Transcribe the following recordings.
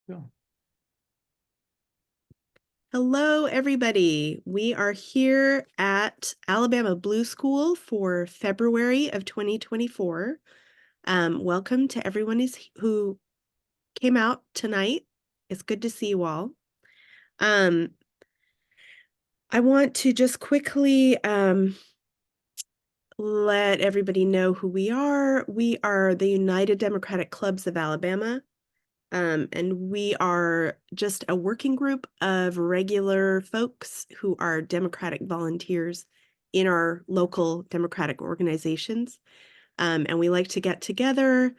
Yeah. Hello, everybody. We are here at Alabama Blue School for February of 2024. Welcome to everyone who came out tonight. It's good to see you all. Um, I want to just quickly let everybody know who we are. We are the United Democratic Clubs of Alabama. And we are just a working group of regular folks who are Democratic volunteers in our local Democratic organizations. And we like to get together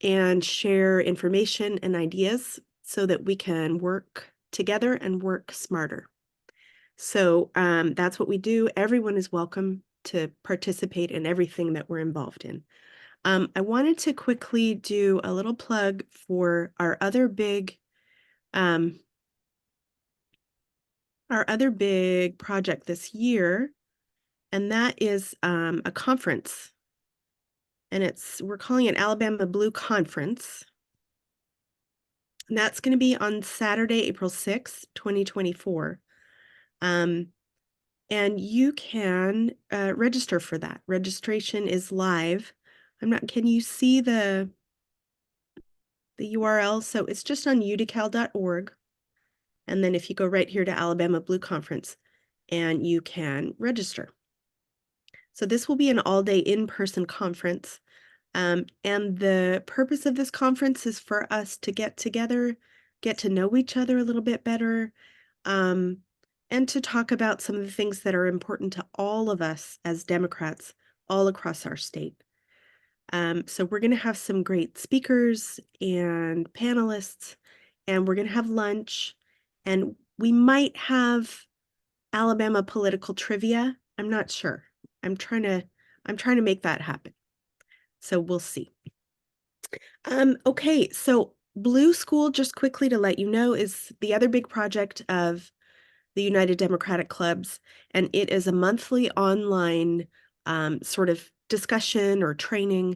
and share information and ideas so that we can work together and work smarter. So that's what we do. Everyone is welcome to participate in everything that we're involved in. I wanted to quickly do a little plug for um, our other big project this year, and that is a conference, and we're calling it Alabama Blue Conference, and that's going to be on Saturday, April 6th, 2024. Um, and you can register for that. Registration is live. Can you see the URL? So it's just on udecal.org. And then if you go right here to Alabama Blue Conference, and you can register. So this will be an all-day in-person conference. And the purpose of this conference is for us to get together, get to know each other a little bit better, and to talk about some of the things that are important to all of us as Democrats all across our state. So we're going to have some great speakers and panelists, and we're going to have lunch, and we might have Alabama political trivia. I'm not sure. I'm trying to make that happen. So we'll see. Okay, so Blue School, just quickly to let you know, is the other big project of the United Democratic Clubs, and it is a monthly online sort of discussion or training,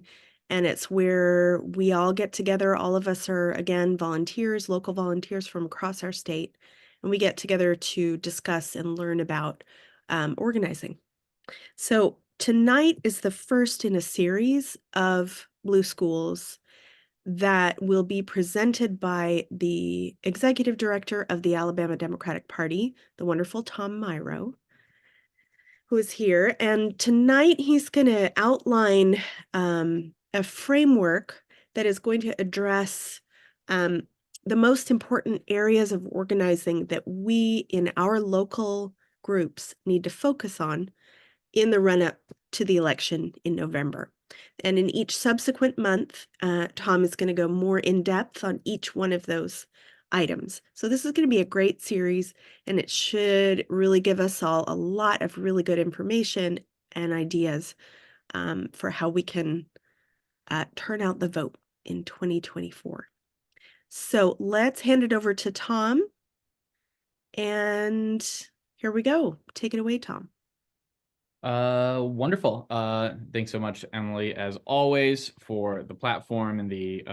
and it's where we all get together. All of us are, again, volunteers, local volunteers from across our state, and we get together to discuss and learn about organizing. So tonight is the first in a series of Blue Schools that will be presented by the executive director of the Alabama Democratic Party, the wonderful Tom Miro, who is here. And tonight he's going to outline a framework that is going to address the most important areas of organizing that we in our local groups need to focus on in the run-up to the election in November. And in each subsequent month, Tom is going to go more in depth on each one of those items. So this is going to be a great series, and it should really give us all a lot of really good information and ideas for how we can turn out the vote in 2024. So let's hand it over to Tom. And here we go. Take it away, Tom. Wonderful. Thanks so much, Emily, as always, for the platform and the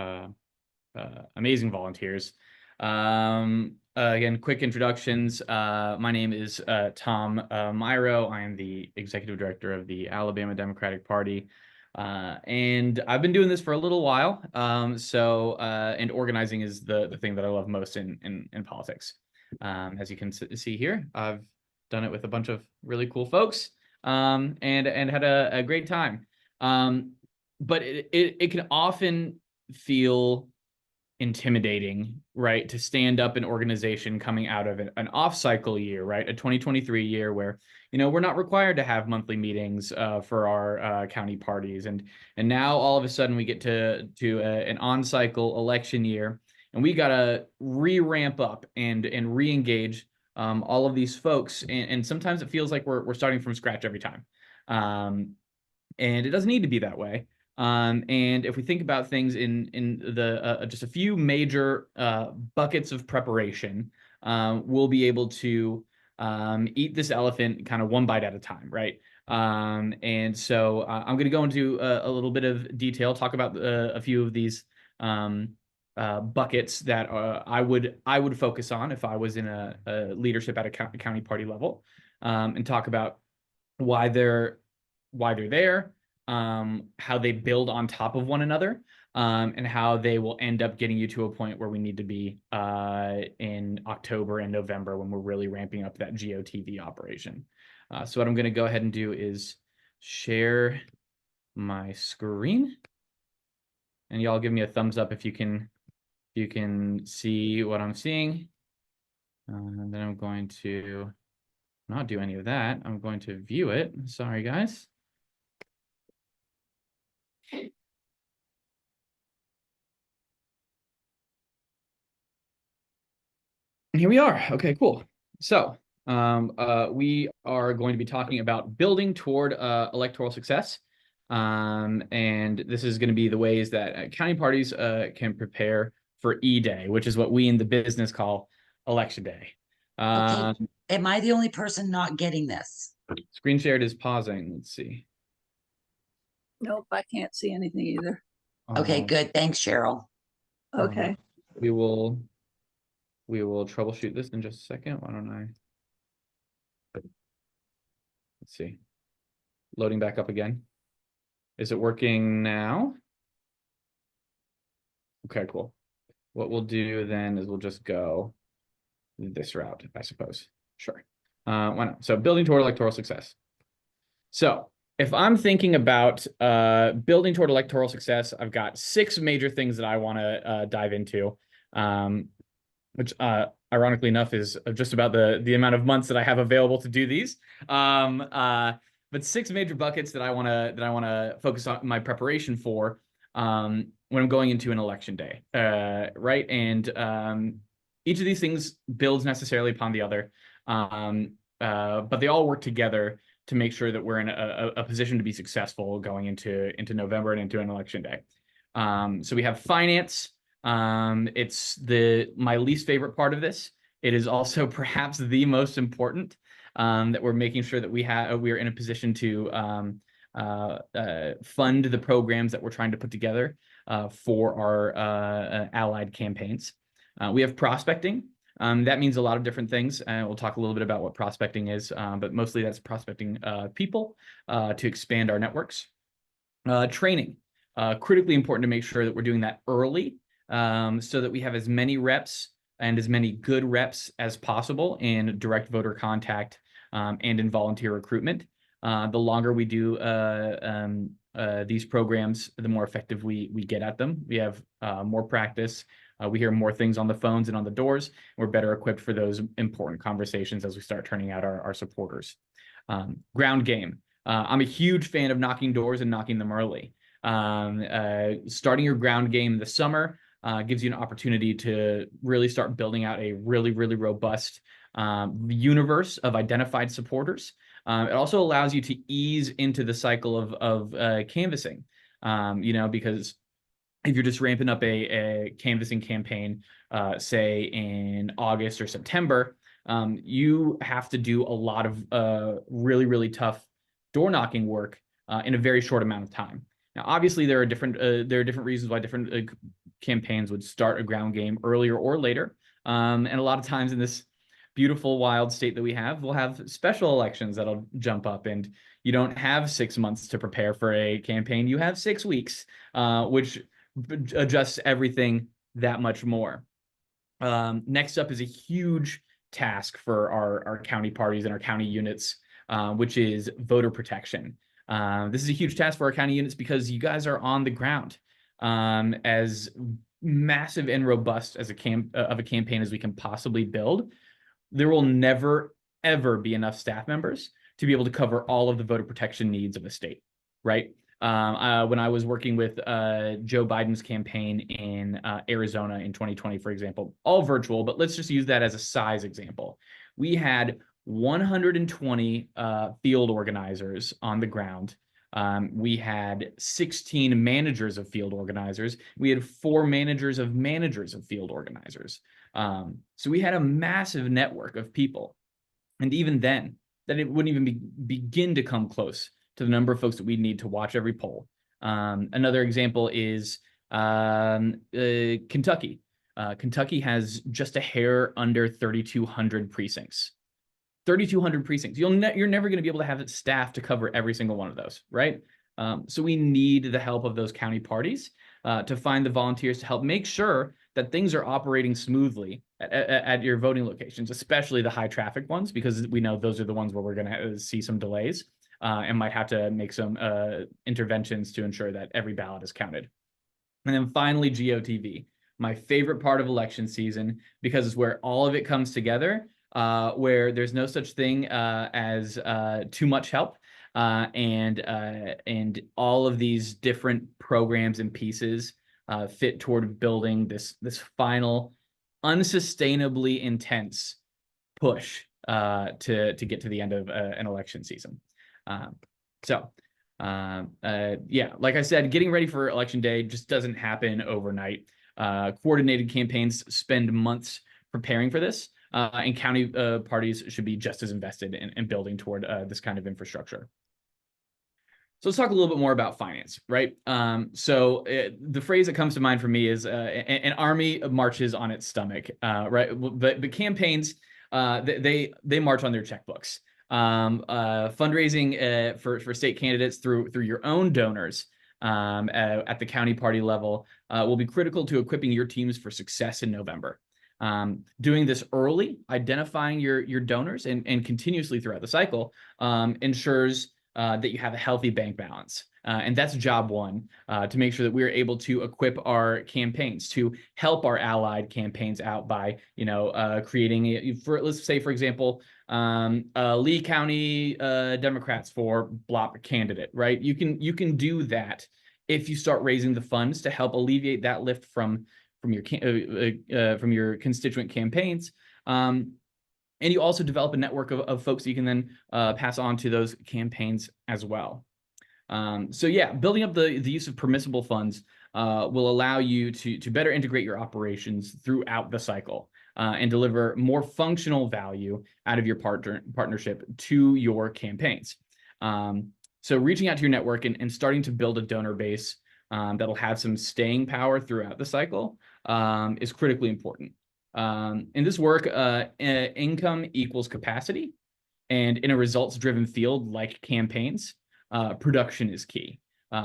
amazing volunteers. Again, quick introductions. My name is Tom Miro. I am the executive director of the Alabama Democratic Party. And I've been doing this for a little while. And organizing is the thing that I love most in politics. As you can see here, I've done it with a bunch of really cool folks. And had a great time. But it can often feel intimidating, right, to stand up an organization coming out of an off-cycle year, right, a 2023 year where we're not required to have monthly meetings for our county parties, and now all of a sudden we get to an on-cycle election year, and we gotta re-ramp up and re-engage all of these folks, and sometimes it feels like we're starting from scratch every time, and it doesn't need to be that way. And if we think about things in the just a few major buckets of preparation, we'll be able to eat this elephant kind of one bite at a time, right? And so I'm going to go into a little bit of detail, talk about a few of these buckets that I would focus on if I was in a leadership at a county party level, and talk about why they're there, how they build on top of one another, and how they will end up getting you to a point where we need to be in October and November when we're really ramping up that GOTV operation. So what I'm going to go ahead and do is share my screen, and y'all give me a thumbs up if you can see what I'm seeing. And then I'm going to not do any of that. I'm going to view it. Sorry, guys. And here we are. Okay, cool. So we are going to be talking about building toward electoral success. And this is going to be the ways that county parties can prepare for E-Day, which is what we in the business call Election Day. Okay, am I the only person not getting this? Screen shared is pausing. Let's see. Nope, I can't see anything either. Okay, good. Thanks, Cheryl. Okay. We will troubleshoot this in just a second. Why don't I? Let's see. Loading back up again. Is it working now? Okay, cool. What we'll do then is we'll just go this route, I suppose. Sure. Why not? So building toward electoral success. So if I'm thinking about building toward electoral success, I've got 6 major things that I want to dive into, which ironically enough is just about the amount of months that I have available to do these. But 6 major buckets that I want to focus on my preparation for when I'm going into an election day, right? And each of these things builds necessarily upon the other, but they all work together to make sure that we're in a position to be successful going into November and into an election day. So we have finance. It's my least favorite part of this. It is also perhaps the most important, that we're making sure that we are in a position to fund the programs that we're trying to put together for our allied campaigns. We have prospecting. That means a lot of different things, and we'll talk a little bit about what prospecting is, but mostly that's prospecting people to expand our networks. Training, critically important to make sure that we're doing that early, so that we have as many reps and as many good reps as possible in direct voter contact and in volunteer recruitment. The longer we do these programs, the more effective we get at them. We have more practice. We hear more things on the phones and on the doors. We're better equipped for those important conversations as we start turning out our supporters. Ground game. I'm a huge fan of knocking doors and knocking them early. Starting your ground game in the summer gives you an opportunity to really start building out a really, really robust universe of identified supporters. It also allows you to ease into the cycle of canvassing, because if you're just ramping up a canvassing campaign, say in August or September, you have to do a lot of really, really tough door knocking work in a very short amount of time. Now, obviously, there are different reasons why different campaigns would start a ground game earlier or later, and a lot of times in this beautiful, wild state that we have, we'll have special elections that'll jump up, and you don't have 6 months to prepare for a campaign. You have 6 weeks, which adjusts everything that much more. Next up is a huge task for our county parties and our county units, which is voter protection. This is a huge task for our county units because you guys are on the ground. As massive and robust as a campaign as we can possibly build, there will never, ever be enough staff members to be able to cover all of the voter protection needs of a state, right? When I was working with Joe Biden's campaign in Arizona in 2020, for example, all virtual, but let's just use that as a size example. We had 120 field organizers on the ground. We had 16 managers of field organizers. We had 4 managers of field organizers. So we had a massive network of people. And even then, that it wouldn't even begin to come close to the number of folks that we need to watch every poll. Another example is Kentucky. Kentucky has just a hair under 3,200 precincts. 3,200 precincts. You're never going to be able to have staff to cover every single one of those, right? So we need the help of those county parties to find the volunteers to help make sure that things are operating smoothly at your voting locations, especially the high traffic ones, because we know those are the ones where we're going to see some delays and might have to make some interventions to ensure that every ballot is counted. And then finally, GOTV, my favorite part of election season, because it's where all of it comes together, where there's no such thing as too much help, and all of these different programs and pieces fit toward building this final, unsustainably intense push to get to the end of an election season. Yeah, like I said, getting ready for election day just doesn't happen overnight. Coordinated campaigns spend months preparing for this, and county parties should be just as invested in building toward this kind of infrastructure. So let's talk a little bit more about finance, right? The phrase that comes to mind for me is an army marches on its stomach, right? But campaigns, they march on their checkbooks. Fundraising for state candidates through your own donors at the county party level will be critical to equipping your teams for success in November. Doing this early, identifying your donors and continuously throughout the cycle ensures that you have a healthy bank balance. And that's job one, to make sure that we're able to equip our campaigns, to help our allied campaigns out by, creating, let's say, for example, Lee County Democrats for block candidate, right? You can do that if you start raising the funds to help alleviate that lift from your constituent campaigns. And you also develop a network of folks that you can then pass on to those campaigns as well. So yeah, building up the use of permissible funds will allow you to better integrate your operations throughout the cycle and deliver more functional value out of your partnership to your campaigns. So reaching out to your network and starting to build a donor base that'll have some staying power throughout the cycle is critically important. In this work, income equals capacity, and in a results-driven field like campaigns, production is key.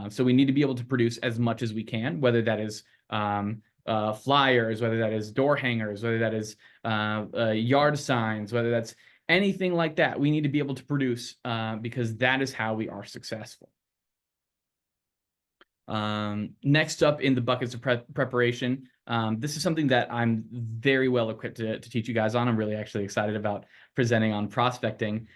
So we need to be able to produce as much as we can, whether that is flyers, whether that is door hangers, whether that is yard signs, whether that's anything like that. We need to be able to produce because that is how we are successful. Next up in the buckets of preparation, this is something that I'm very well equipped to teach you guys on. I'm really actually excited about presenting on prospecting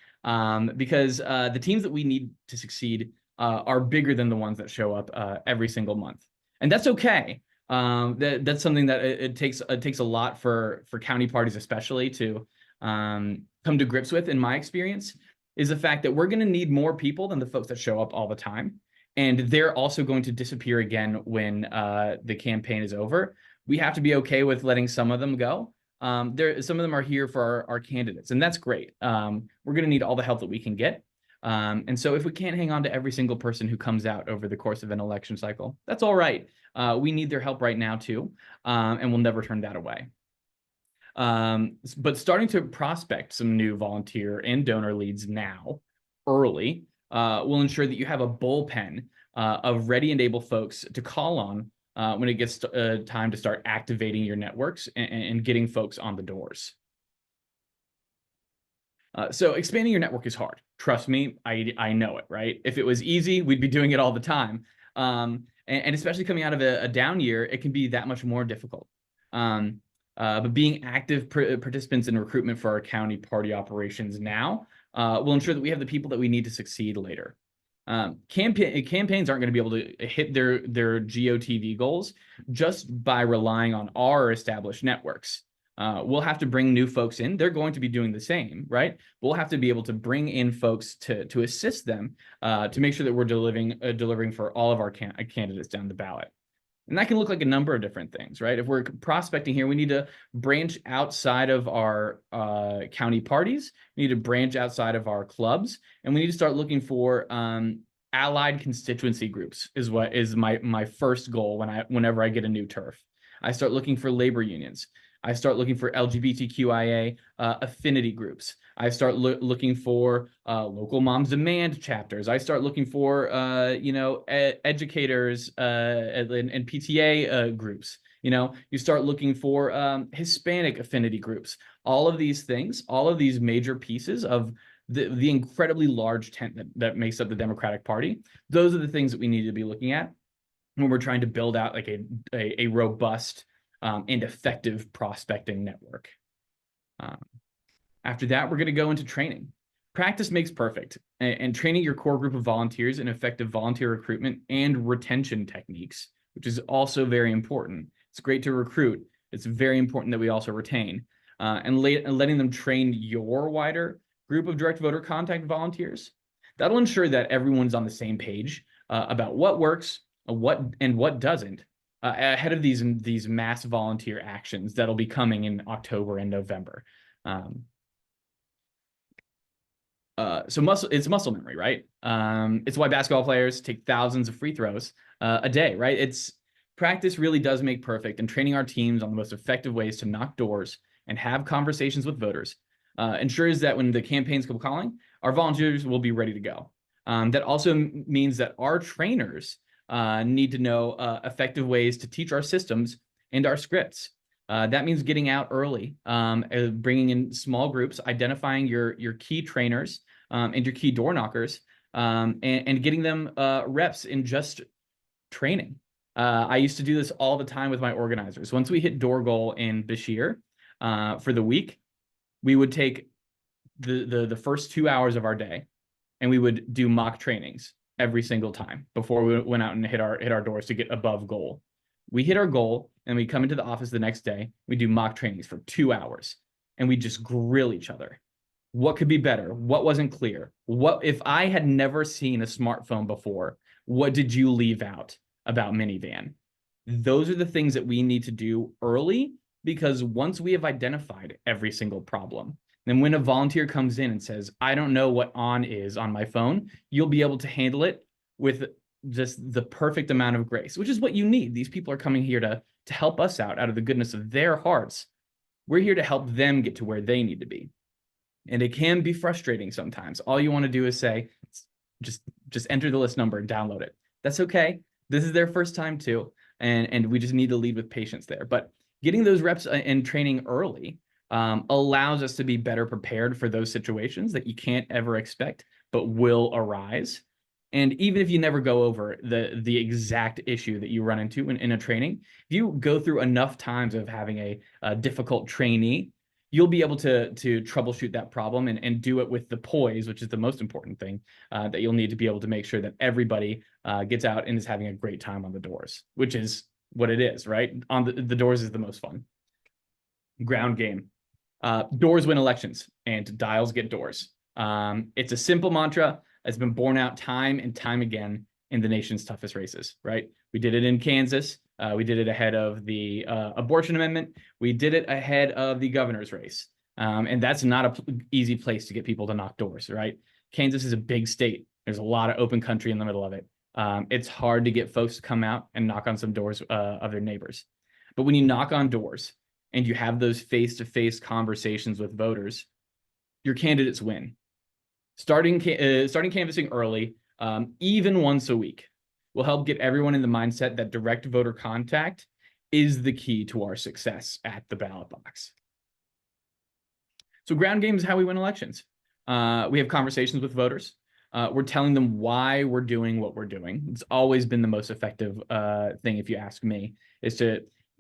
because the teams that we need to succeed are bigger than the ones that show up every single month. And that's okay. That's something that it takes a lot for county parties especially to come to grips with, in my experience, is the fact that we're going to need more people than the folks that show up all the time. And they're also going to disappear again when the campaign is over. We have to be okay with letting some of them go. Some of them are here for our candidates, and that's great. We're going to need all the help that we can get. And so if we can't hang on to every single person who comes out over the course of an election cycle, that's all right. We need their help right now too, and we'll never turn that away. But starting to prospect some new volunteer and donor leads now, early, will ensure that you have a bullpen of ready and able folks to call on when it gets time to start activating your networks and getting folks on the doors. So expanding your network is hard. Trust me, I know it, right? If it was easy, we'd be doing it all the time. And especially coming out of a down year, it can be that much more difficult. But being active participants in recruitment for our county party operations now will ensure that we have the people that we need to succeed later. Campaigns aren't going to be able to hit their GOTV goals just by relying on our established networks. We'll have to bring new folks in. They're going to be doing the same, right? We'll have to be able to bring in folks to assist them to make sure that we're delivering for all of our candidates down the ballot. And that can look like a number of different things, right? If we're prospecting here, we need to branch outside of our county parties. We need to branch outside of our clubs, and we need to start looking for allied constituency groups is what is my first goal whenever I get a new turf. I start looking for labor unions. I start looking for LGBTQIA affinity groups. I start looking for local Moms Demand chapters. I start looking for educators and PTA groups. You start looking for Hispanic affinity groups. All of these things, all of these major pieces of the incredibly large tent that makes up the Democratic Party, those are the things that we need to be looking at when we're trying to build out like a robust and effective prospecting network. After that, we're going to go into training. Practice makes perfect, and training your core group of volunteers in effective volunteer recruitment and retention techniques, which is also very important. It's great to recruit. It's very important that we also retain, and letting them train your wider group of direct voter contact volunteers. That'll ensure that everyone's on the same page about what works, what doesn't, ahead of these mass volunteer actions that'll be coming in October and November. So it's muscle memory, right? It's why basketball players take thousands of free throws a day, right? Practice really does make perfect, and training our teams on the most effective ways to knock doors and have conversations with voters ensures that when the campaigns come calling, our volunteers will be ready to go. That also means that our trainers need to know effective ways to teach our systems and our scripts. That means getting out early, bringing in small groups, identifying your key trainers and your key door knockers, and getting them reps in just training. I used to do this all the time with my organizers. Once we hit door goal in Bashir for the week, we would take the first 2 hours of our day, and we would do mock trainings every single time before we went out and hit our doors to get above goal. We hit our goal, and we come into the office the next day. We do mock trainings for 2 hours, and we just grill each other. What could be better? What wasn't clear? What if I had never seen a smartphone before? What did you leave out about minivan? Those are the things that we need to do early, because once we have identified every single problem, then when a volunteer comes in and says, I don't know what on is on my phone, you'll be able to handle it with just the perfect amount of grace, which is what you need. These people are coming here to help us out of the goodness of their hearts. We're here to help them get to where they need to be. And it can be frustrating sometimes. All you want to do is say, just enter the list number and download it. That's okay. This is their first time too. And we just need to lead with patience there. But getting those reps and training early allows us to be better prepared for those situations that you can't ever expect, but will arise. And even if you never go over the exact issue that you run into in a training, if you go through enough times of having a difficult trainee, you'll be able to troubleshoot that problem and do it with the poise, which is the most important thing that you'll need to be able to make sure that everybody gets out and is having a great time on the doors, which is what it is, right? On the doors is the most fun. Ground game. Doors win elections and dials get doors. It's a simple mantra. It's been borne out time and time again in the nation's toughest races, right? We did it in Kansas. We did it ahead of the abortion amendment. We did it ahead of the governor's race. And that's not an easy place to get people to knock doors, right? Kansas is a big state. There's a lot of open country in the middle of it. It's hard to get folks to come out and knock on some doors of their neighbors. But when you knock on doors and you have those face-to-face conversations with voters, your candidates win. Starting canvassing early, even once a week, will help get everyone in the mindset that direct voter contact is the key to our success at the ballot box. So ground game is how we win elections. We have conversations with voters. We're telling them why we're doing what we're doing. It's always been the most effective thing, if you ask me, is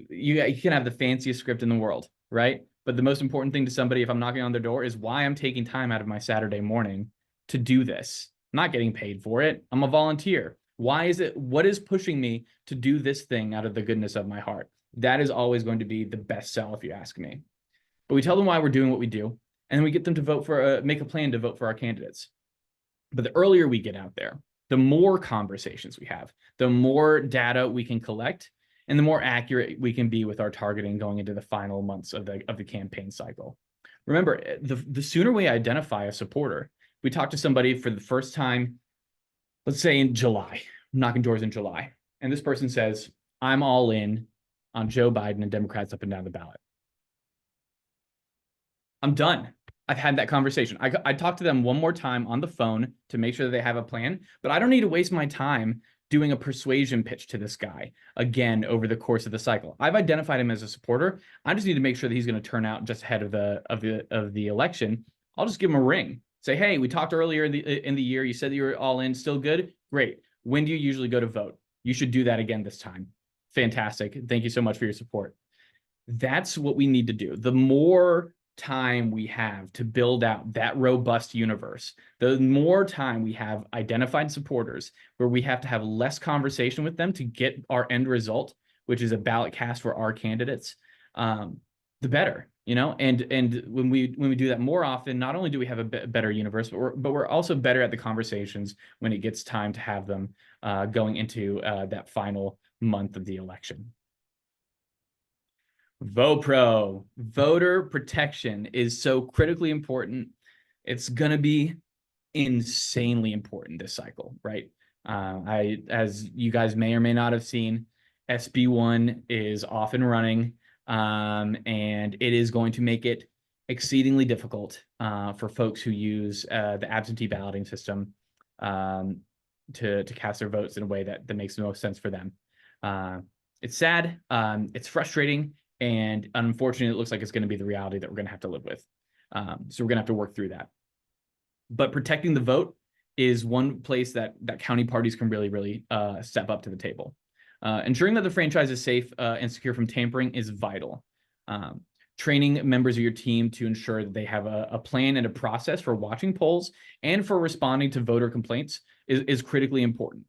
you can have the fanciest script in the world, right? But the most important thing to somebody, if I'm knocking on their door, is why I'm taking time out of my Saturday morning to do this. I'm not getting paid for it. I'm a volunteer. Why is it? What is pushing me to do this thing out of the goodness of my heart? That is always going to be the best sell, if you ask me. But we tell them why we're doing what we do, and then we get them to vote for, make a plan to vote for our candidates. But the earlier we get out there, the more conversations we have, the more data we can collect, and the more accurate we can be with our targeting going into the final months of the campaign cycle. Remember, the sooner we identify a supporter, we talk to somebody for the first time let's say in July, knocking doors in July, and this person says, I'm all in on Joe Biden and Democrats up and down the ballot. I'm done. I've had that conversation. I talk to them one more time on the phone to make sure that they have a plan, but I don't need to waste my time doing a persuasion pitch to this guy again over the course of the cycle. I've identified him as a supporter. I just need to make sure that he's going to turn out just ahead of the election. I'll just give him a ring. Say, hey, we talked earlier in the year. You said that you were all in. Still good? Great. When do you usually go to vote? You should do that again this time. Fantastic. Thank you so much for your support. That's what we need to do. The more time we have to build out that robust universe, the more time we have identified supporters where we have to have less conversation with them to get our end result, which is a ballot cast for our candidates, the better, you know. And when we do that more often, not only do we have a better universe, but we're also better at the conversations when it gets time to have them going into that final month of the election. VoPro, voter protection is so critically important. It's going to be insanely important this cycle, right? As you guys may or may not have seen, SB1 is off and running, and it is going to make it exceedingly difficult for folks who use the absentee balloting system to cast their votes in a way that makes the most sense for them. It's sad. It's frustrating. And unfortunately, it looks like it's going to be the reality that we're going to have to live with. So we're going to have to work through that. But protecting the vote is one place that county parties can really step up to the table. Ensuring that the franchise is safe and secure from tampering is vital. Training members of your team to ensure that they have a plan and a process for watching polls and for responding to voter complaints is critically important.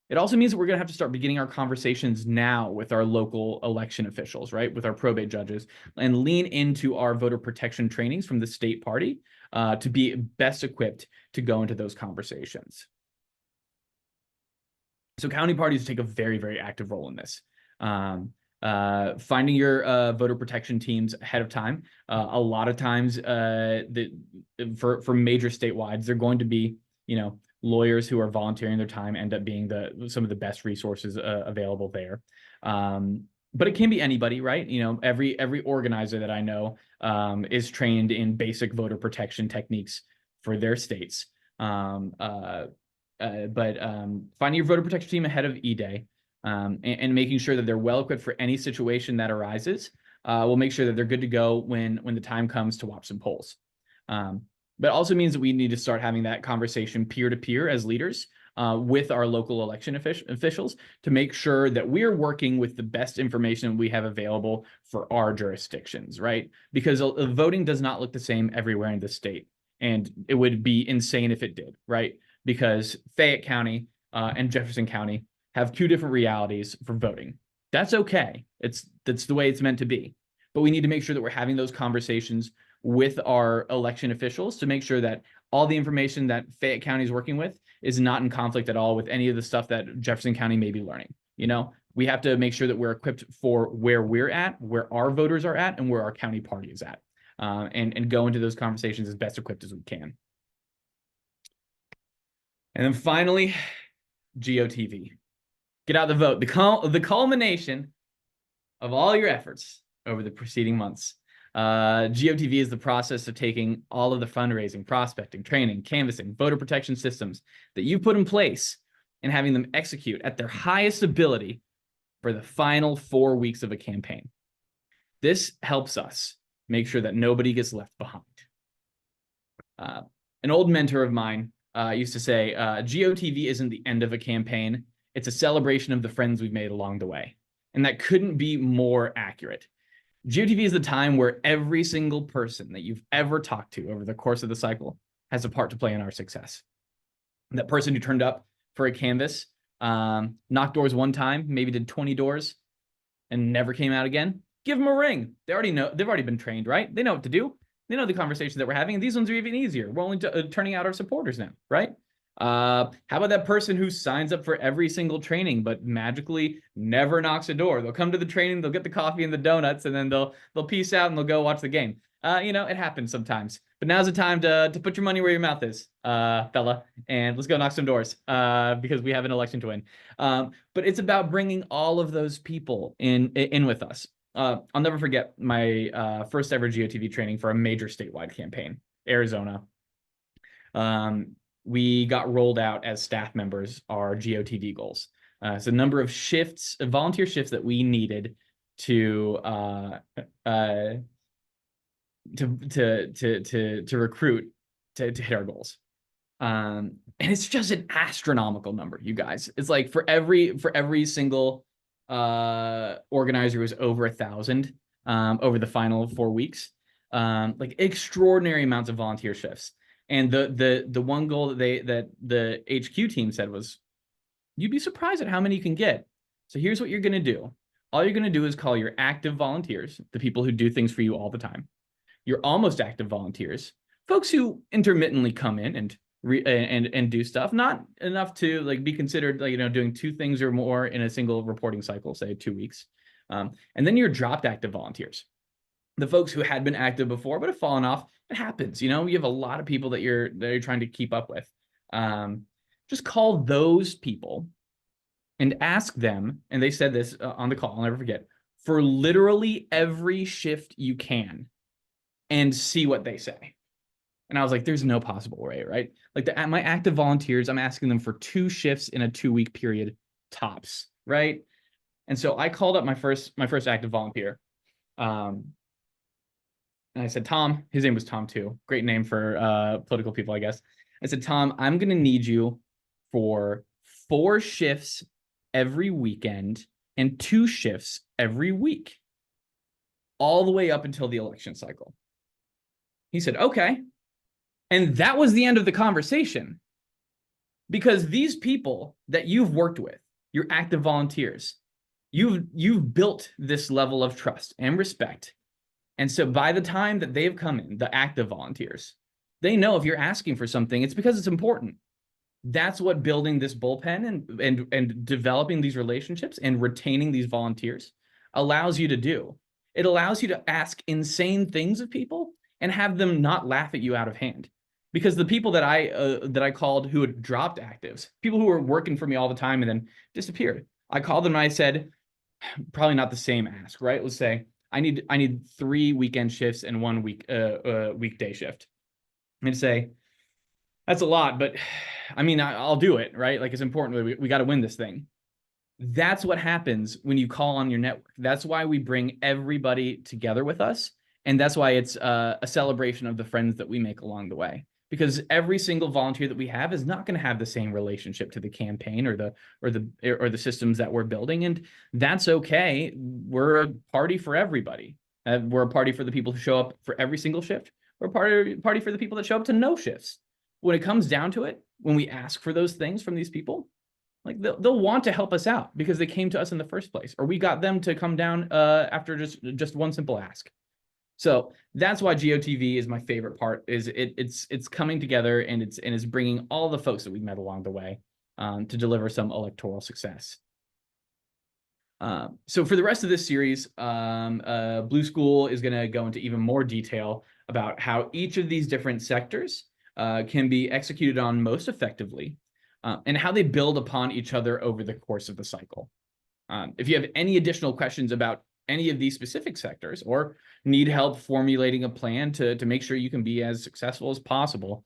It also means that we're going to have to start beginning our conversations now with our local election officials, right, with our probate judges, and lean into our voter protection trainings from the state party to be best equipped to go into those conversations. So county parties take a very active role in this. Finding your voter protection teams ahead of time. A lot of times for major statewide, they're going to be, you know, lawyers who are volunteering their time end up being some of the best resources available there. But it can be anybody, right? You know, every organizer that I know is trained in basic voter protection techniques for their states. But finding your voter protection team ahead of E-Day and making sure that they're well equipped for any situation that arises will make sure that they're good to go when the time comes to watch some polls. But it also means that we need to start having that conversation peer-to-peer as leaders with our local election officials to make sure that we're working with the best information we have available for our jurisdictions, right? Because voting does not look the same everywhere in the state. And it would be insane if it did, right? Because Fayette County and Jefferson County have two different realities for voting. That's okay. That's the way it's meant to be. But we need to make sure that we're having those conversations with our election officials to make sure that all the information that Fayette County is working with is not in conflict at all with any of the stuff that Jefferson County may be learning. You know, we have to make sure that we're equipped for where we're at, where our voters are at, and where our county party is at, and go into those conversations as best equipped as we can. And then finally, GOTV. Get out the vote. The culmination of all your efforts over the preceding months. GOTV is the process of taking all of the fundraising, prospecting, training, canvassing, voter protection systems that you put in place and having them execute at their highest ability for the final 4 weeks of a campaign. This helps us make sure that nobody gets left behind. An old mentor of mine used to say, GOTV isn't the end of a campaign. It's a celebration of the friends we've made along the way. And that couldn't be more accurate. GOTV is the time where every single person that you've ever talked to over the course of the cycle has a part to play in our success. That person who turned up for a canvas, knocked doors one time, maybe did 20 doors and never came out again, give them a ring. They already know, they've already been trained, right? They know what to do. They know the conversations that we're having, and these ones are even easier. We're only turning out our supporters now, right? How about that person who signs up for every single training but magically never knocks a door? They'll come to the training, they'll get the coffee and the donuts, and then they'll peace out and they'll go watch the game. It happens sometimes. But now's the time to put your money where your mouth is, fella, and let's go knock some doors because we have an election to win. But it's about bringing all of those people in with us. I'll never forget my first ever GOTV training for a major statewide campaign, Arizona. We got rolled out as staff members our GOTV goals. It's a number of shifts, volunteer shifts that we needed to recruit to hit our goals. And it's just an astronomical number, you guys. It's like for every single organizer was over 1,000 over the final 4 weeks. Like extraordinary amounts of volunteer shifts. And the one goal that the HQ team said was, you'd be surprised at how many you can get. So here's what you're going to do. All you're going to do is call your active volunteers, the people who do things for you all the time, your almost active volunteers, folks who intermittently come in and do stuff, not enough to like be considered like, doing 2 things or more in a single reporting cycle, say 2 weeks. And then your dropped active volunteers, the folks who had been active before but have fallen off. It happens. You have a lot of people that you're trying to keep up with. Just call those people and ask them, and they said this on the call, I'll never forget, for literally every shift you can, and see what they say. And I was like, there's no possible way, right? Like my active volunteers, I'm asking them for 2 shifts in a 2-week period tops, right? And so I called up my first active volunteer. And I said, Tom, his name was Tom too. Great name for political people, I guess. I said, Tom, I'm going to need you for 4 shifts every weekend and 2 shifts every week, all the way up until the election cycle. He said, okay. And that was the end of the conversation, because these people that you've worked with, your active volunteers, you've built this level of trust and respect. And so by the time that they've come in, the active volunteers, they know if you're asking for something, it's because it's important. That's what building this bullpen and developing these relationships and retaining these volunteers allows you to do. It allows you to ask insane things of people and have them not laugh at you out of hand. Because the people that I called who had dropped actives, people who were working for me all the time and then disappeared, I called them and I said, probably not the same ask, right? Let's say I need 3 weekend shifts and 1 weekday shift. And say, that's a lot, but I mean, I'll do it, right? Like, it's important. We got to win this thing. That's what happens when you call on your network. That's why we bring everybody together with us. And that's why it's a celebration of the friends that we make along the way. Because every single volunteer that we have is not going to have the same relationship to the campaign or the systems that we're building. And that's okay. We're a party for everybody. We're a party for the people who show up for every single shift. We're a party for the people that show up to no shifts. When it comes down to it, when we ask for those things from these people, like they'll want to help us out because they came to us in the first place, or we got them to come down after just one simple ask. So that's why GOTV is my favorite part. Is it's coming together and it's bringing all the folks that we've met along the way to deliver some electoral success. So for the rest of this series, Blue School is going to go into even more detail about how each of these different sectors can be executed on most effectively, and how they build upon each other over the course of the cycle. If you have any additional questions about any of these specific sectors or need help formulating a plan to make sure you can be as successful as possible,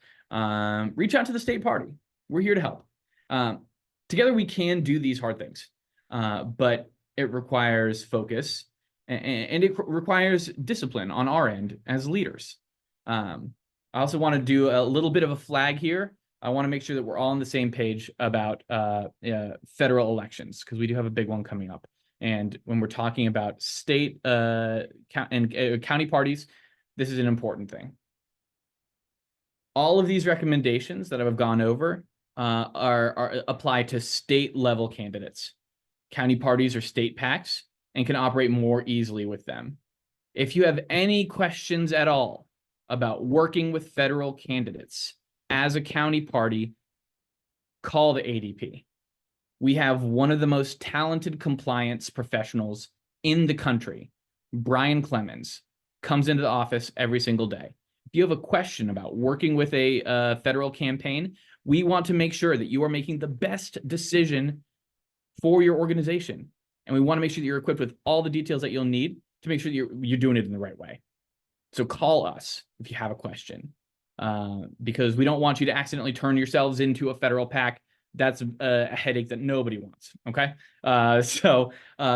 reach out to the state party. We're here to help. Together we can do these hard things, but it requires focus and it requires discipline on our end as leaders. I also want to do a little bit of a flag here. I want to make sure that we're all on the same page about federal elections, because we do have a big one coming up. And when we're talking about state and county parties, this is an important thing. All of these recommendations that I've gone over are apply to state level candidates. County parties are state PACs and can operate more easily with them. If you have any questions at all about working with federal candidates as a county party, call the ADP. We have one of the most talented compliance professionals in the country, Brian Clemens, comes into the office every single day. If you have a question about working with a federal campaign, we want to make sure that you are making the best decision for your organization. And we want to make sure that you're equipped with all the details that you'll need to make sure that you're doing it in the right way. So call us if you have a question, because we don't want you to accidentally turn yourselves into a federal PAC. That's a headache that nobody wants, okay? So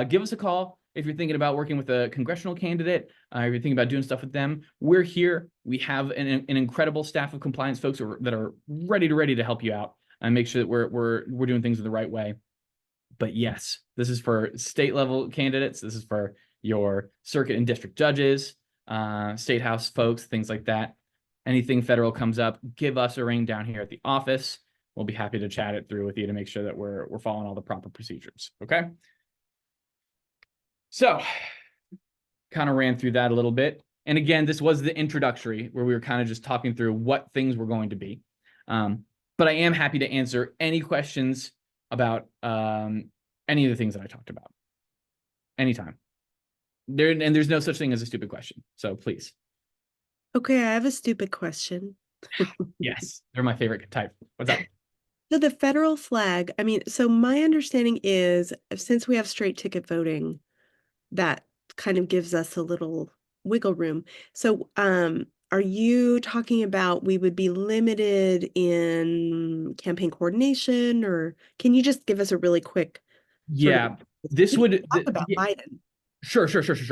give us a call if you're thinking about working with a congressional candidate, if you're thinking about doing stuff with them. We're here. We have an incredible staff of compliance folks that are ready to help you out and make sure that we're doing things in the right way. But yes, this is for state level candidates. This is for your circuit and district judges, state house folks, things like that. Anything federal comes up, give us a ring down here at the office. We'll be happy to chat it through with you to make sure that we're following all the proper procedures. Okay. So kind of ran through that a little bit. And again, this was the introductory where we were kind of just talking through what things were going to be. But I am happy to answer any questions about any of the things that I talked about anytime. There's no such thing as a stupid question. So please. Okay, I have a stupid question. Yes, they're my favorite type. What's up? So the federal flag, I mean, so my understanding is since we have straight ticket voting, that kind of gives us a little wiggle room. So are you talking about we would be limited in campaign coordination, or can you just give us a really quick Yeah, this would talk about Biden? Sure.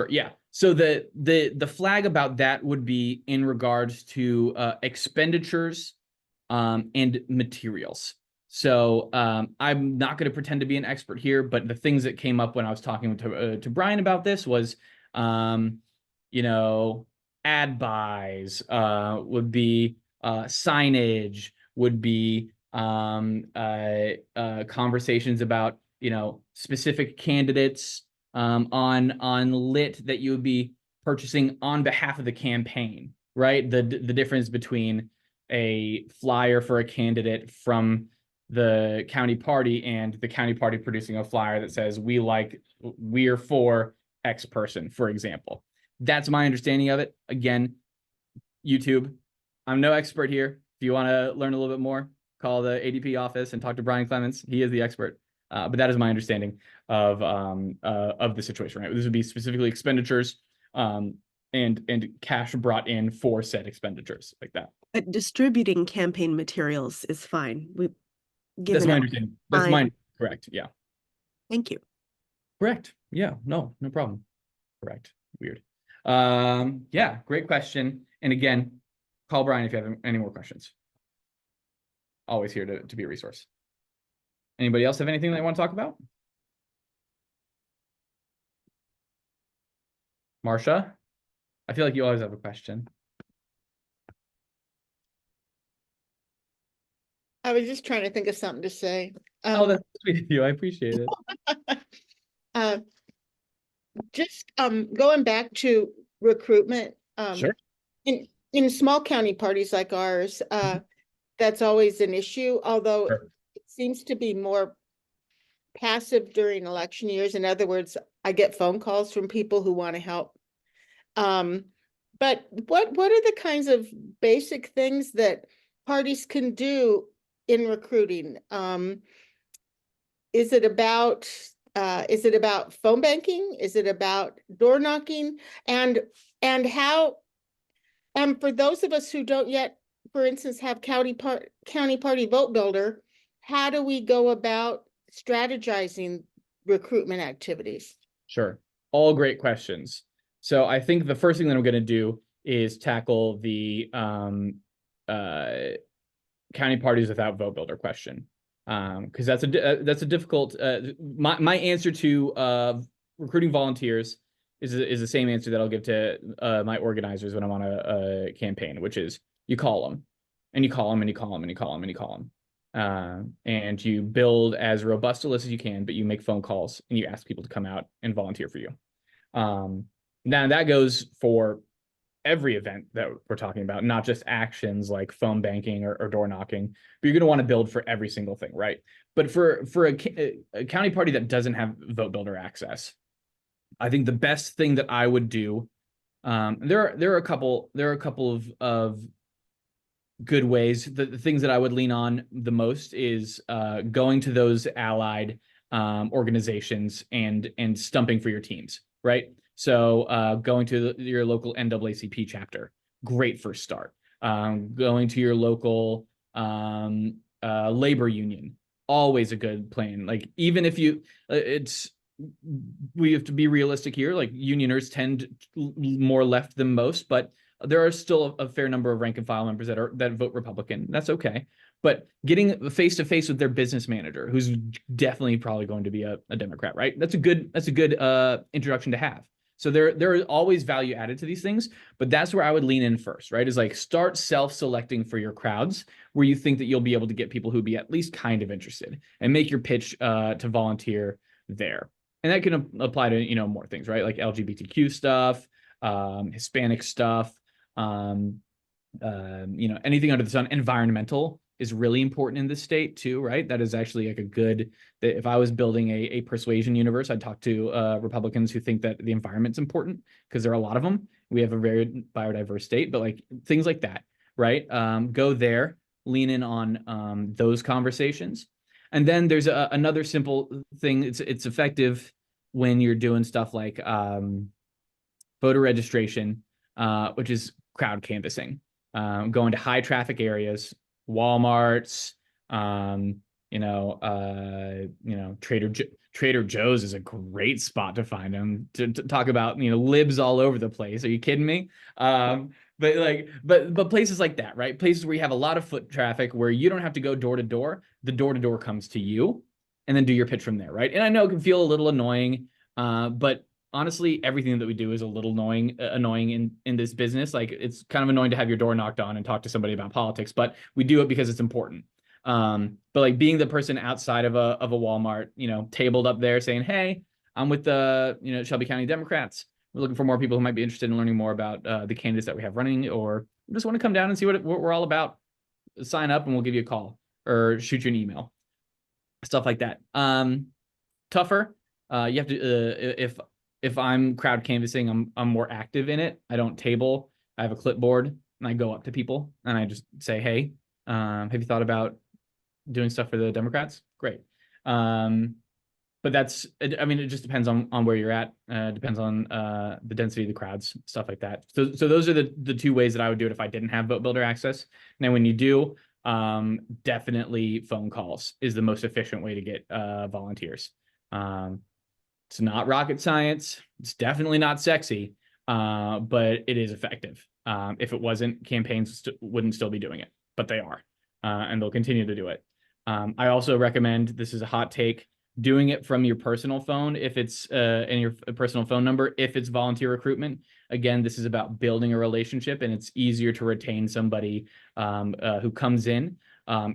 Yeah. So the flag about that would be in regards to expenditures and materials. So I'm not going to pretend to be an expert here, but the things that came up when I was talking to Brian about this was, you know, ad buys would be signage, would be conversations about, you know, specific candidates on lit that you would be purchasing on behalf of the campaign, right? The difference between a flyer for a candidate from the county party and the county party producing a flyer that says we're for X person, for example. That's my understanding of it. Again, YouTube, I'm no expert here. If you want to learn a little bit more, call the ADP office and talk to Brian Clements. He is the expert. But that is my understanding of the situation, right? This would be specifically expenditures and cash brought in for said expenditures like that. But distributing campaign materials is fine. That's my understanding. That's mine. Correct. Yeah. Thank you. Correct. Yeah. No problem. Correct. Weird. Yeah. Great question. And again, call Brian if you have any more questions. Always here to be a resource. Anybody else have anything they want to talk about? Marsha, I feel like you always have a question. I was just trying to think of something to say. Oh, that's sweet of you. I appreciate it. Just going back to recruitment. Sure. In small county parties like ours, that's always an issue, although Sure. It seems to be more passive during election years. In other words, I get phone calls from people who want to help. But what are the kinds of basic things that parties can do in recruiting? Is it about phone banking? Is it about door knocking? And how? And for those of us who don't yet, for instance, have county party vote builder, how do we go about strategizing recruitment activities? Sure. All great questions. So I think the first thing that I'm going to do is tackle the county parties without vote builder question, because that's a difficult. My answer to recruiting volunteers is the same answer that I'll give to my organizers when I'm on a campaign, which is you call them, and you call them, and you call them, and you call them, and you call them, and you build as robust a list as you can, but you make phone calls and you ask people to come out and volunteer for you. Now that goes for every event that we're talking about, not just actions like phone banking or door knocking, but you're going to want to build for every single thing, right? But for a county party that doesn't have vote builder access, I think the best thing that I would do There are a couple of good ways. The things that I would lean on the most is going to those allied organizations and stumping for your teams, right? So going to your local NAACP chapter, great first start. Going to your local labor union, always a good plan. Like even if you, we have to be realistic here. Like unioners tend more left than most, but there are still a fair number of rank and file members that vote Republican. That's okay. But getting face to face with their business manager, who's definitely probably going to be a Democrat, right? That's a good introduction to have. So there is always value added to these things, but that's where I would lean in first, right? Is like start self-selecting for your crowds where you think that you'll be able to get people who be at least kind of interested, and make your pitch to volunteer there. And that can apply to, more things, right? Like LGBTQ stuff, Hispanic stuff, anything under the sun. Environmental is really important in this state too, right? That is actually like if I was building a persuasion universe, I'd talk to Republicans who think that the environment's important, because there are a lot of them. We have a very biodiverse state, but like things like that, right? Go there, lean in on those conversations. And then there's another simple thing. It's effective when you're doing stuff like voter registration, which is crowd canvassing, going to high traffic areas, Walmarts, Trader Joe's is a great spot to find them, to talk about, libs all over the place. Are you kidding me? But places like that, right? Places where you have a lot of foot traffic, where you don't have to go door to door. The door to door comes to you, and then do your pitch from there, right? And I know it can feel a little annoying, but honestly, everything that we do is a little annoying in this business. Like it's kind of annoying to have your door knocked on and talk to somebody about politics, but we do it because it's important. But like being the person outside of a Walmart, tabled up there saying, "Hey, I'm with the Shelby County Democrats. We're looking for more people who might be interested in learning more about the candidates that we have running, or just want to come down and see what we're all about. Sign up and we'll give you a call or shoot you an email." Stuff like that. Tougher. You have to if I'm crowd canvassing, I'm more active in it. I don't table. I have a clipboard and I go up to people and I just say, "Hey, have you thought about doing stuff for the Democrats?" Great. But it just depends on where you're at. Depends on the density of the crowds, stuff like that. So those are the two ways that I would do it if I didn't have Vote Builder access. Now, when you do, definitely phone calls is the most efficient way to get volunteers. It's not rocket science. It's definitely not sexy, but it is effective. If it wasn't, campaigns wouldn't still be doing it, but they are, and they'll continue to do it. I also recommend, this is a hot take, doing it from your personal phone if it's in your personal phone number, if it's volunteer recruitment. Again, this is about building a relationship, and it's easier to retain somebody who comes in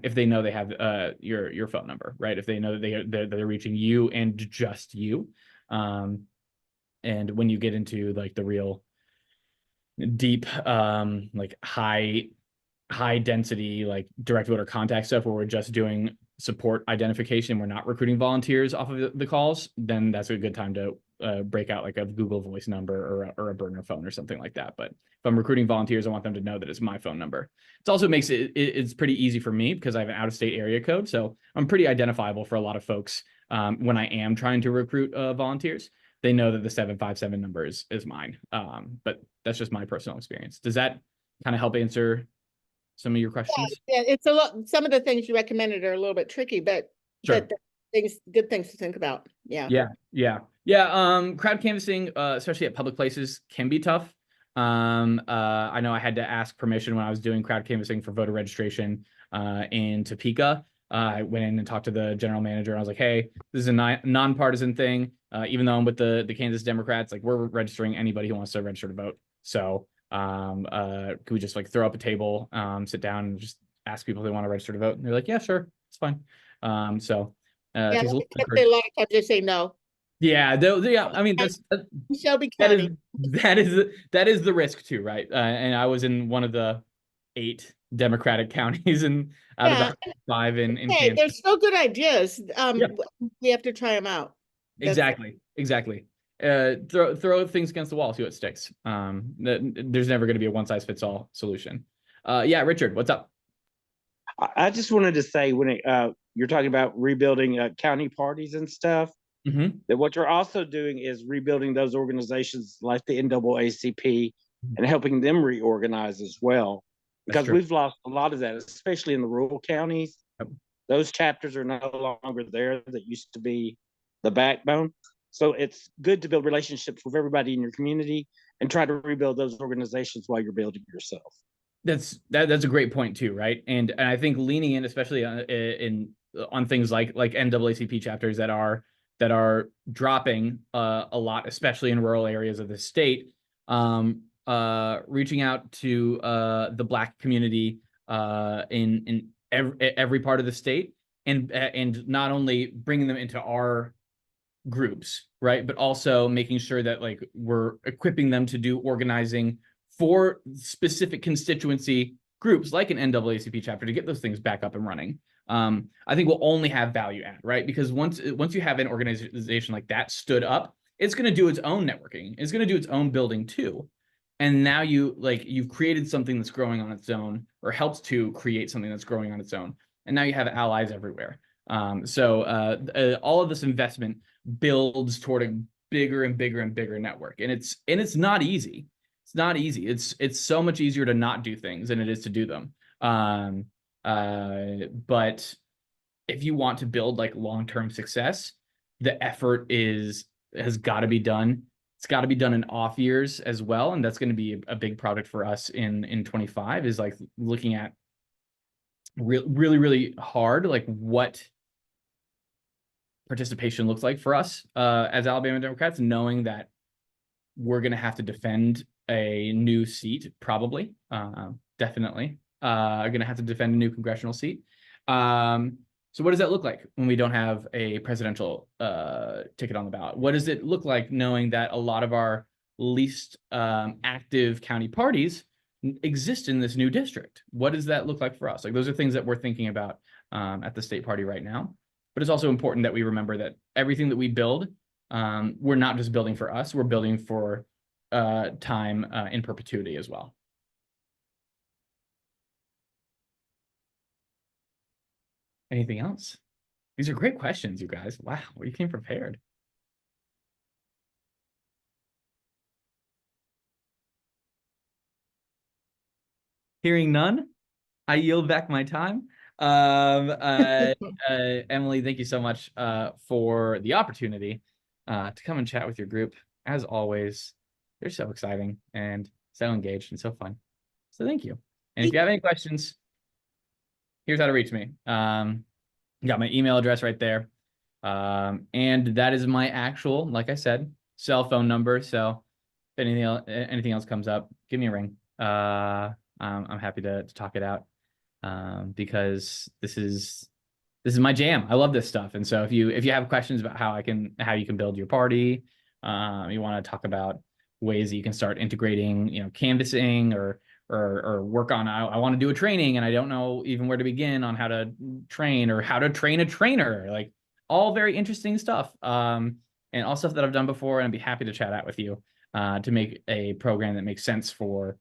if they know they have your phone number, right? If they know that they're reaching you and just you. And when you get into like the real deep, like high density, like direct voter contact stuff, where we're just doing support identification, we're not recruiting volunteers off of the calls, then that's a good time to break out like a Google Voice number or a burner phone or something like that. But if I'm recruiting volunteers, I want them to know that it's my phone number. It also makes it's pretty easy for me because I have an out-of-state area code, so I'm pretty identifiable for a lot of folks. When I am trying to recruit volunteers, they know that the 757 number is mine. But that's just my personal experience. Does that kind of help answer some of your questions? Yeah, it's a lot. Some of the things you recommended are a little bit tricky, but Sure. good things to think about. Yeah. Crowd canvassing, especially at public places, can be tough. I know I had to ask permission when I was doing crowd canvassing for voter registration in Topeka. I went in and talked to the general manager, and I was like, "Hey, this is a nonpartisan thing. Even though I'm with the Kansas Democrats, like we're registering anybody who wants to register to vote. So could we just like throw up a table, sit down and just ask people if they want to register to vote?" And they're like, "Yeah, sure, it's fine." Yeah, it takes a a little lot of times they say no. Yeah, I mean that's Shelby County. that is the risk too, right? And I was in one of the 8 Democratic counties and out of the 5 in Hey, Kansas. there's still good ideas. Yeah. We have to try them out. Exactly. throw things against the wall, see what sticks. There's never going to be a one size fits all solution. Yeah, Richard, what's up? I just wanted to say when you're talking about rebuilding county parties and stuff, that what you're also doing is rebuilding those organizations like the NAACP and helping them reorganize as well. Because we've lost a lot of that, especially in the rural counties. Yep. Those chapters are no longer there that used to be the backbone. So it's good to build relationships with everybody in your community and try to rebuild those organizations while you're building yourself. That's a great point too, right? And I think leaning in, especially on things like NAACP chapters that are dropping a lot, especially in rural areas of the state, reaching out to the Black community in every part of the state, and not only bringing them into our groups, right, but also making sure that like we're equipping them to do organizing for specific constituency groups like an NAACP chapter to get those things back up and running. I think we'll only have value add, right? Because once you have an organization like that stood up, it's going to do its own networking. It's going to do its own building too. And now you've created something that's growing on its own, or helps to create something that's growing on its own. And now you have allies everywhere. So all of this investment builds toward a bigger and bigger and bigger network. And it's not easy. It's not easy. It's so much easier to not do things than it is to do them. But if you want to build like long-term success, the effort has got to be done. It's got to be done in off years as well. And that's going to be a big product for us in 25, is like looking at really, really hard, like what participation looks like for us as Alabama Democrats, knowing that we're going to have to defend a new seat, probably, definitely. Going to have to defend a new congressional seat. So what does that look like when we don't have a presidential ticket on the ballot? What does it look like knowing that a lot of our least active county parties exist in this new district? What does that look like for us? Like, those are things that we're thinking about at the state party right now. But it's also important that we remember that everything that we build, we're not just building for us, we're building for time in perpetuity as well. Anything else? These are great questions, you guys. Wow, you came prepared. Hearing none, I yield back my time. Emily, thank you so much for the opportunity to come and chat with your group. As always, you're so exciting and so engaged and so fun. So thank you. And if you have any questions, here's how to reach me. Got my email address right there. And that is my actual, like I said, cell phone number. So if anything else comes up, give me a ring. I'm happy to talk it out because this is my jam. I love this stuff. And so if you have questions about how you can build your party, you want to talk about ways that you can start integrating, canvassing or work on, I want to do a training and I don't know even where to begin on how to train or how to train a trainer, like all very interesting stuff. And all stuff that I've done before, and I'd be happy to chat out with you to make a program that makes sense for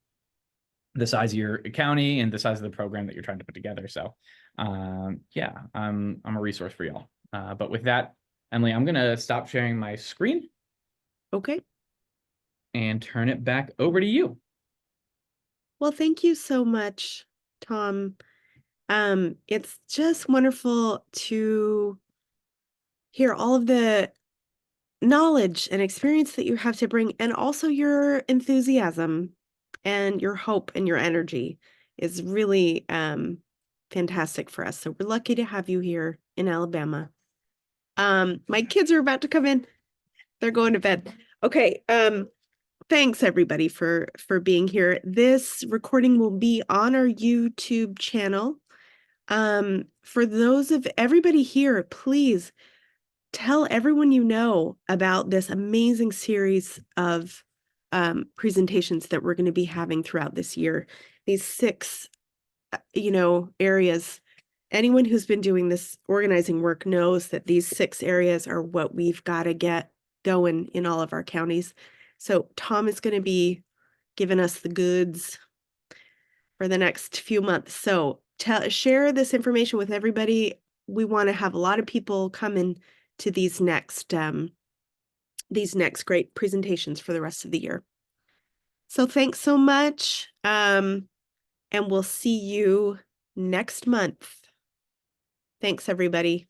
the size of your county and the size of the program that you're trying to put together. So yeah, I'm a resource for y'all. But with that, Emily, I'm going to stop sharing my screen. Okay. And turn it back over to you. Well, thank you so much, Tom. It's just wonderful to hear all of the knowledge and experience that you have to bring, and also your enthusiasm and your hope and your energy is really fantastic for us. So we're lucky to have you here in Alabama. My kids are about to come in. They're going to bed. Okay. Thanks everybody for being here. This recording will be on our YouTube channel. For those of everybody here, please tell everyone you know about this amazing series of presentations that we're going to be having throughout this year. These 6, areas. Anyone who's been doing this organizing work knows that these 6 areas are what we've got to get going in all of our counties. So Tom is going to be giving us the goods for the next few months. So share this information with everybody. We want to have a lot of people come in to these next great presentations for the rest of the year. So thanks so much. And we'll see you next month. Thanks, everybody.